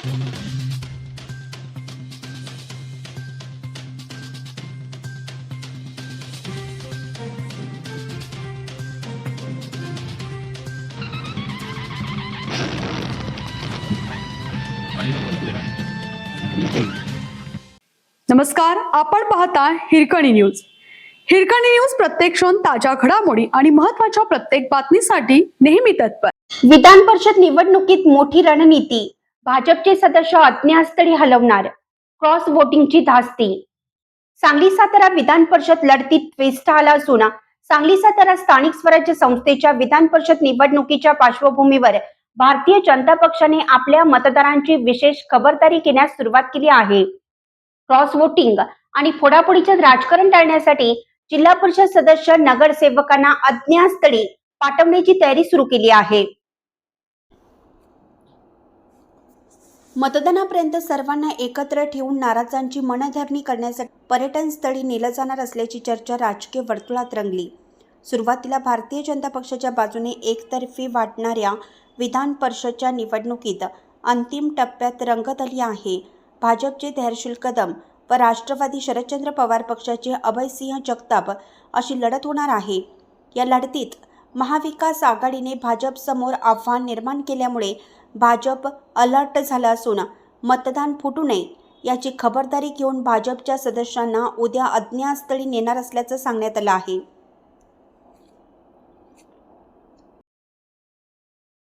नमस्कार, आपण पाहता हिरकणी न्यूज. हिरकणी न्यूज प्रत्येक क्षण ताज्या घडामोडी आणि महत्त्वाच्या प्रत्येक बातमीसाठी नेहमी तत्पर. विधान परिषद निवडणुकीत मोठी रणनीती. भाजपचे सदस्य अज्ञातस्थळी हलवणार. क्रॉस वोटिंगची धास्ती. सांगली सातारा विधान परिषद लढतीत ट्विस्ट आला असून सांगली सातारा स्थानिक स्वराज्य संस्थेच्या विधान परिषद निवडणुकीच्या पार्श्वभूमीवर भारतीय जनता पक्षाने आपल्या मतदारांची विशेष खबरदारी घेण्यास सुरुवात केली आहे. क्रॉस वोटिंग आणि फोडाफोडीचे राजकारण टाळण्यासाठी जिल्हा परिषद सदस्य नगरसेवकांना अज्ञातस्थळी पाठवण्याची तयारी सुरू केली आहे. मतदानापर्यंत सर्वांना एकत्र ठेवून नाराजांची मनधरणी करण्यासाठी पर्यटन स्थळी नेलं जाणार असल्याची चर्चा राजकीय वर्तुळात रंगली. सुरुवातीला भारतीय जनता पक्षाच्या बाजूने एकतर्फी वाटणाऱ्या विधान परिषदच्या निवडणुकीत अंतिम टप्प्यात रंगत आली आहे. भाजपचे धैर्यशील कदम व राष्ट्रवादी शरदचंद्र पवार पक्षाचे अभयसिंह जगताप अशी लढत होणार आहे. या लढतीत महाविकास आघाडीने भाजपसमोर आव्हान निर्माण केल्यामुळे भाजप अलर्ट झाला असून मतदान फुटू नये याची खबरदारी घेऊन भाजपच्या सदस्यांना उद्या अज्ञातस्थळी नेणार असल्याचं सांगण्यात आलं आहे.